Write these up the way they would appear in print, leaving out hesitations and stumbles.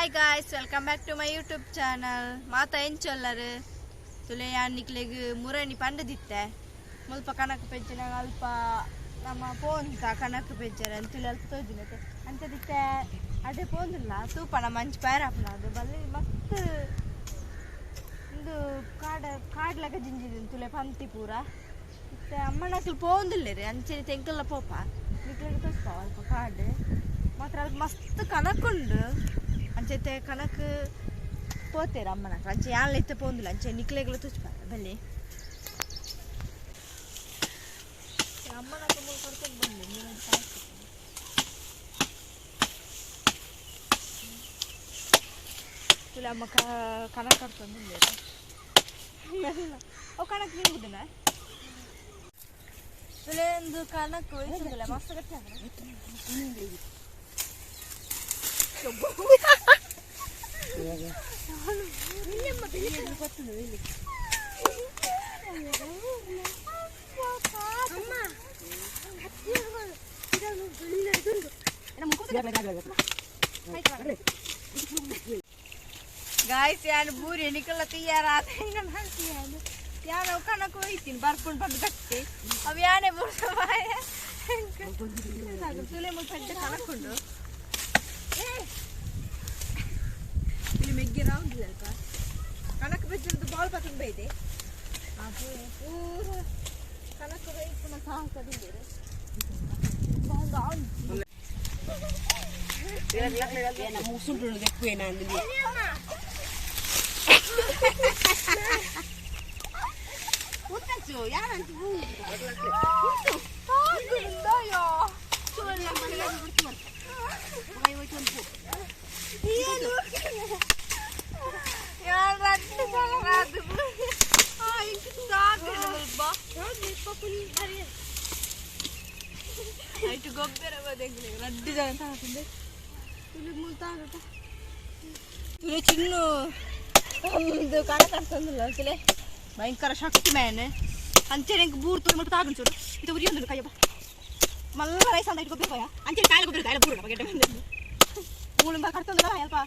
Hi guys, welcome back to my YouTube channel. Mata enchollaru. Tule yannikleg murani pandaditte. Mulpa kanaku pejjana alpa nama ponta kanaku pejjara antule alpa tojinate. Ante ditte ade pondulla tupana manchi pairapna adu balli mattu indu kaadlaga jinjidin tule panti pura. Itte ammanaklu pondullere ancheri tenkalla popa. Nikleg tospa alpa kaade. ಮಾತ್ರ ಅಲ್ಲಿ ಮಸ್ತ್ ಕನಕುಂಡು ಅಂಚೆತೆ ಕನಕ ಪೋತೇರ ಅಮ್ಮನ ಅಂಚೆ ಯಾನ್ ಇತ್ತೆ ಪೋಂದಿಲ್ಲ ಅಂಚೆ ನಿಕ್ಲೆಗಳು ತುಚ್ಪಾರ ಬಲ್ಲಿ ಅಮ್ಮನ ಕರ್ಕೊಂಡು ಬಂದೆ ನೀವು ತುಲೆ ಅಮ್ಮ ಕನಕ ಕರ್ಕೊಂಡು ಅವು ಕನಕ ನಿಂಬುದಿನ ತುಲೆ ಒಂದು ಕನಕ ವಹಿಸಿದಿಲ್ಲ ಮಸ್ತ್ ಗಟ್ಟಿ ಅಂದ್ರೆ गाइस यार बूरी निकल तैयार आते हैं ना यार ओका कोई तीन बार पुन पर गट्टे अब याने बोल पाए तुले मुझे फट खाना खुंडो ಇಲ್ಲಿ ಮೆಗ್ಗೆ ರೌಂಡ್ ಇಲ್ಲ ಕನಕ ಬೆಜ್ಜಂದು ಬಾಲ್ ಪತನ್ ಬೈದೆ ಅದು ಪೂರ ಕನಕ ಬೈ ಪುನಃ ಸಾಹಸದಿದೆ ಬಾಲ್ ರೌಂಡ್ ಏನ ಮುಸುಂಡು ದೆಕ್ಕುವೆ ನಾನು ಉತ್ತಂಚು ಯಾರಂತ ಉತ್ತು ಆಗುಂದಯೋ ಸೋಲ್ಲ ಮನೆಗೆ ಬಿಡ್ತು ಮೈ ವೈಟ್ ಒಂದು यार रट्टे चला दे हां इनकी साथ है बल्बा यार मेरे पापा नहीं अरे आइट गोब्बेर अब देख ले रड्डी जगह था तुझे तुले मुल्ता आगता तुले चिन्नु ಒಂದು ಕಾಲ ಕರ್ತಂದಿಲ್ಲ ತುಲೆ ಭಯಂಕರ ಶಕ್ತಿ ಮ್ಯಾನ್ ಅಂಚೆ ನಿಂಗೆ ಬೂರ್ ತುಲೆ ಮುಟ್ಟ ತಾಗನ್ ಚೂರು ಇದು ಉರಿ ಒಂದು ಕೈಯಪ್ಪ ಮಲ್ಲ ರೈಸ್ ಅಂತ ಇಟ್ಕೋ ಬೇಕಯ್ಯ ಅಂಚೆ ಕಾಲ ಗೊಬ್ಬರ ಕಾಲ ಬೂರ್ ಬಗೆಟ್ ಬಂದೆ ಮೂಲ ಕರ್ತಂದಿಲ್ಲ ಯಪ್ಪ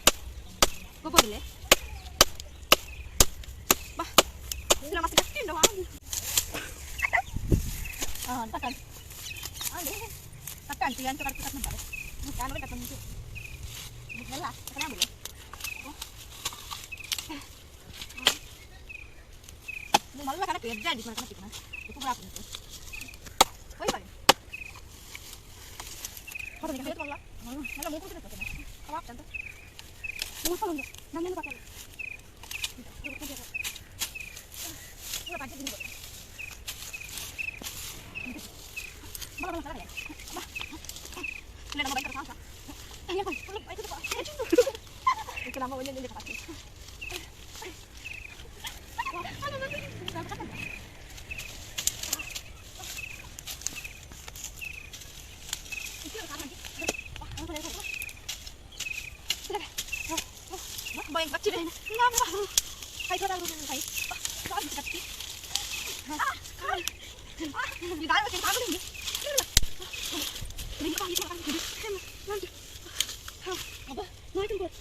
ಗೊಬ್ಬರಲೆ ಬಾ ಇದರ ಮಸ್ತ್ ಗಟ್ಟಿ ಉಂಟು ತಕ್ಕ ಅದೇ ತಕ್ಕ ಅಂತೀವಿ ಅಂತ ಕಟ್ಟಿ ಕಟ್ ಮಾಡ್ತಾರೆ ನಾನು ಕಟ್ಟ ಮುಂಚೆ ಇದೆಲ್ಲ ತಗೊಂಡು ಮಲ್ಲ ಕಣಕ್ಕೆ ಎಜ್ಜಾಡಿ ಕಣಕ್ಕೆ ಉಪ್ಪು ಹಾಕ್ಬೇಕು ಹೋಯ್ ಬನ್ನಿ ಹೊರಗೆ ಹೇಳ್ತಲ್ಲ ಎಲ್ಲ ಮೂಗುತ್ತಿರ್ತದೆ ಅವಾಗ್ತಂತ ಮೂಸಲು ನನ್ನೇನು ಬರ್ತಾರೆ ಪೂರ ಪಂಚೆ ತಿಂದು ಬಾ ಬಾ ಕಡೆ ಬಾ ಇಲ್ಲ ನಮ್ಮ ಬೈಕರ ಸಾಸ ಅಯ್ಯೋ ಫುಲ್ ಬೈಕ್ ಬಾ ಇದು ನಮ್ಮ ಒಂದೇ ನಿಂದೆ ಹಾಕಿ Bayang kecil ini, ngapa? Hai kau tahu ni, hai. Kau ni kecil. Di dalam macam apa ni? Ni apa? Ni apa? Nanti. Apa? Nanti buat.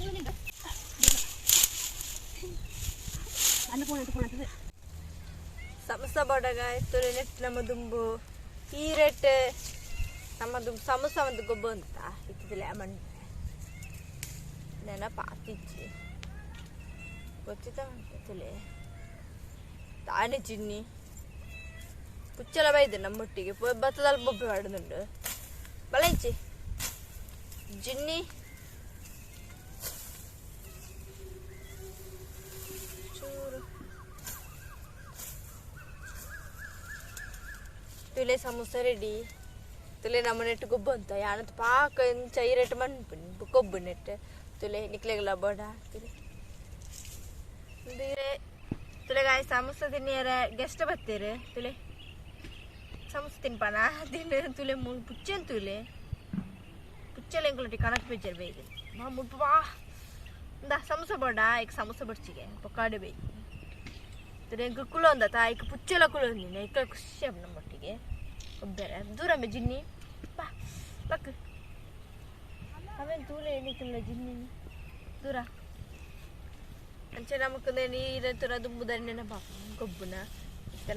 Ni dah. Anak pun nanti. Samsa boda guys, tu net nama dumbu. Iret nama dumbu samsa untuk gobonta. Itu tu lemon. ನೆನಪಾತಿಚ್ಚಿ ಗೊತ್ತಿತ್ತ ತಲೆ ತಾನೇ ಚಿನ್ನಿ ಪುಚ್ಚಲ ಬೈದೆ ನಮ್ಮೊಟ್ಟಿಗೆ ಭತ್ತದಲ್ಲಿ ಬೊಬ್ಬೆ ಮಾಡುന്നുണ്ട് ಬಲೈಚಿ ಜಿನ್ನಿ ಚೂರು ತುಲೆ samosa ready ತುಲೆ ನಮ್ಮ ನೆಟ್ಟು ಗೊಬ್ಬು ಅಂತ ಯಾನತ್ ಪಾಕ ಚೈರೆಟ್ ಮಣ್ಣು ಕೊಬ್ಬು ನೆಟ್ಟು तुले निकलेगा बड़ा तुले तुले गाय समोसा दिन यार गेस्ट बत्ते रे तुले समोसा दिन पाना दिन तुले मूल पुच्चन तुले पुच्चल इंगल टिकाना पे चल बेग मां मुट्पा दा समोसा बड़ा एक समोसा बच्ची के पकाड़े बेग तुले इंग कुलो अंदा था एक पुच्चला कुलो नहीं एक खुशी अपना मट्टी के अब बेरा दूर में जिन्नी पा लक ಅವನ್ ತೂಲೆ ಎಣಿಕಲ್ಲ ಜಿನ್ನಿ ದೂರ ಅಂಚೆ ನಮಕ್ ನೀರ ತುರ ದುಂಬುದನ್ನೆನ ಪಾಪ ಗೊಬ್ಬುನ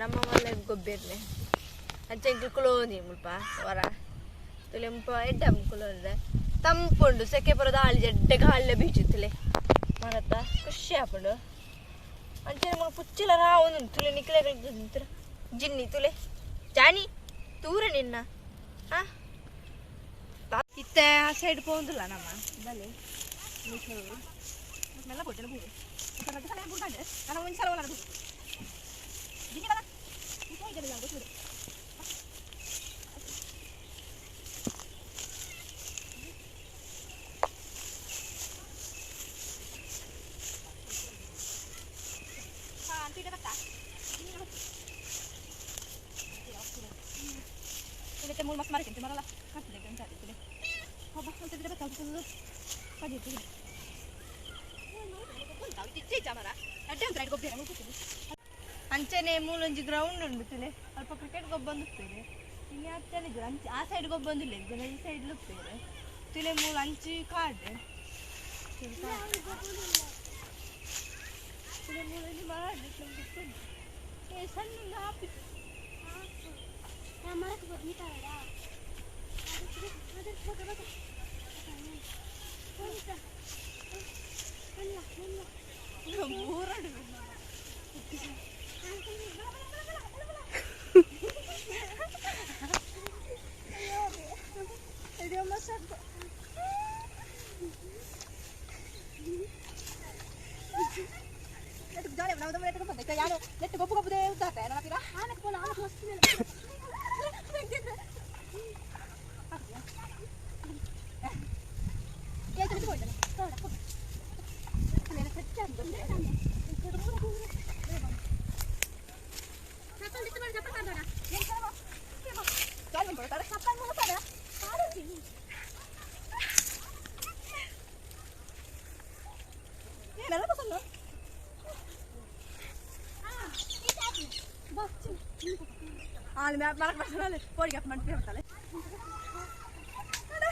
ನಮ್ಮ ಮಲ್ಲ ಗೊಬ್ಬೆರ್ನೆ ಅಂಚೆ ಕುಳೋನಿ ಮುಲ್ಪ ಹೊರ ತುಲೆ ಮುಲ್ಪ ಎಡ್ಡ ಕುಳೋದ್ರೆ ತಂಪುಂಡು ಸೆಕೆ ಬರೋದು ಹಾಳಿ ಜಡ್ಡೆಗೆ ಹಾಳೆ ಬೀಚುತ್ತಲೆ ಮರತ್ತ ಖುಷಿ ಹಾಪುಂಡು ಅಂಚೆ ನಮಗೆ ಪುಚ್ಚಿಲ ರಾವನು ತುಲೆ ನಿಕ್ಲೆ ಜಿನ್ನಿ ತುಲೆ ಜಾನಿ ತೂರ ನಿನ್ನ ಇತ್ತೆ ಆ ಸೈಡ್ ಪೋಂದಿಲ್ಲ ನಮ್ಮ ಬಲೆ ಮೆಲ್ಲ ಕೊಟ್ಟೆ ಬೂಡು ನಾನು ಒಂದು ಸಲ ಜಿನ್ನಿ ಬಲ ಗೊತ್ತಿದೆ mulai mas mari kita malah kan tidak kan tadi tuh apa nanti kita bakal tuh pagi tuh tahu itu jamara ada yang terakhir kopi ramu tuh ಅಂಚನೆ ಮೂಲಂಜಿ ಗ್ರೌಂಡ್ ಉಂಟು ತುಲೆ ಅಲ್ಪ ಕ್ರಿಕೆಟ್ ಗೊಬ್ಬ ಬಂದುತ್ತೇವೆ ಇನ್ನು ಅಂಚನೆ ಆ ಸೈಡ್ ಗೊಬ್ಬ ಬಂದಿಲ್ಲ ಜನ ಈ ಸೈಡ್ ಲುತ್ತೇವೆ ತುಲೆ ಮೂಲ ಅಂಚಿ ಕಾಡ್ ತುಲೆ ಮೂಲಂಜಿ ಮಾಡಿ ಸಣ್ಣ ಹಾಪಿ marak masalah le, pori gak man pirang tale. Ada,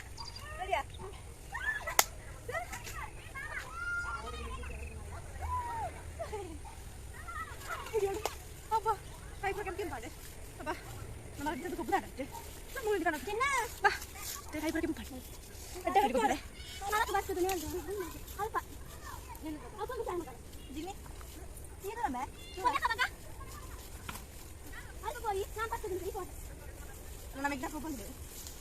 ada. Apa? Kayak program game pada? Apa? Nama kita tuh kebenar aja. Kamu mau di mana? Cina. Bah, kayak program pada. Ada di mana? Mana tuh bahasa dunia tuh? Apa? Apa bisa makan? Jini? Ini tuh apa? Mana kapan? Aduh boy, nampak tuh di foto. Nona megna ko ಬಂದು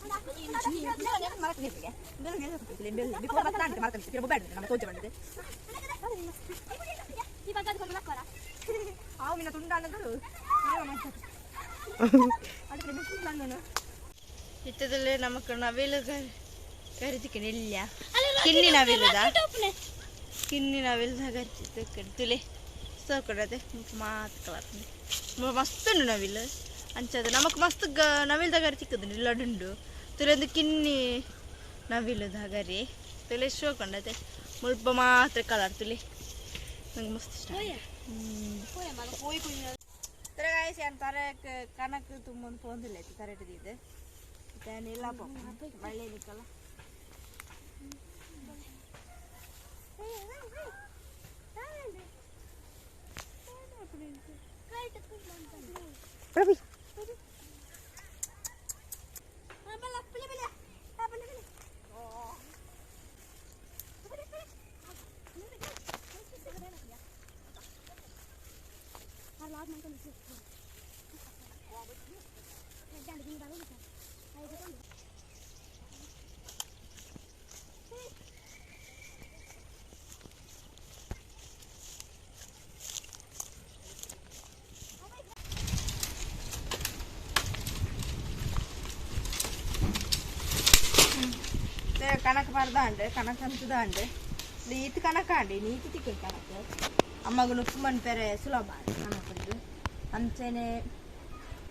ನಾನು mark ನಿಲ್ಗೆ bell ಮೇಲೆ ಹೋಗ್ತಿಲ್ಲ bell before ಮತ್ತೆ ನಾನು mark ನಿಲ್ಗೆ ಬೇಡ ನಮ್ಮ ತೋಜ ಬಂದಿದೆ ಈ ಬಗ್ಗೆ ಅದು ಕೊಡಲಕ್ಕರ ಆವು ಮಿನ ತುಂಡ ಅನ್ನೋದು ಅದಕ್ಕೆ ಮಿಸ್ ನಾನು ಇತ್ತದಲ್ಲೇ ನಮಗೆ ನವಿಲು ಕರಿತಿಕೆ ನಿಲ್ಲ ಕಿನ್ನಿ ನವಿಲುದ ಕಿನ್ನಿ ನವಿಲುದ ಕರಿತಿಕೆ ಕರಿತುಲೆ ಸೋಕಡದೆ ಮಾತು ಕಲರ್ ಮಸ್ತ್ ನವಿಲು ಅಂಚದ ನಮಕ್ ಮಸ್ತ್ ನವಿಲ್ದಾಗ ಗರಿ ಸಿಕ್ಕದ ಲಡುಂಡು ತುಲೆಂದು ಕಿನ್ನಿ ನವಿಲದ ಗರಿ ತುಲೆ ಶೋ ಕೊಂಡತೆ ಮುಲ್ಪ ಮಾತ್ರ ಕಲರ್ ತುಲೆ ನಂಗೆ ಮಸ್ತ್ ಇಷ್ಟ ತರ ಗಾಯ್ಸ್ ಏನು ತರ ಕನಕ ತುಂಬ ಪೋಂದಿಲ್ಲ ಐತಿ ತರ ಇಟ್ಟಿದ್ದು ಇಲ್ಲ ಮಳೆ ನಿಕ್ಕಲ್ಲ ಪ್ರಭು కనక పడదా అంటే కనక అంతుదా అంటే నీతి కనక అండి నీతి తిక్కుడు కనక అమ్మకు నొప్పు మన పేరే సులభ కనకದ್ದು ಅಂಚೆನೆ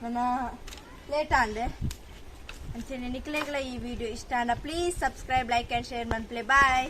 ನನ್ನ ಲೇಟ್ ಅಂದೆ ಅಂಚೆನೆ ನಿಕ್ಲೆಗಳ ಈ ವಿಡಿಯೋ ಇಷ್ಟ ಅಂದ please subscribe like and share ಮನ್ಪ್ಲೆ ಬಾಯ್.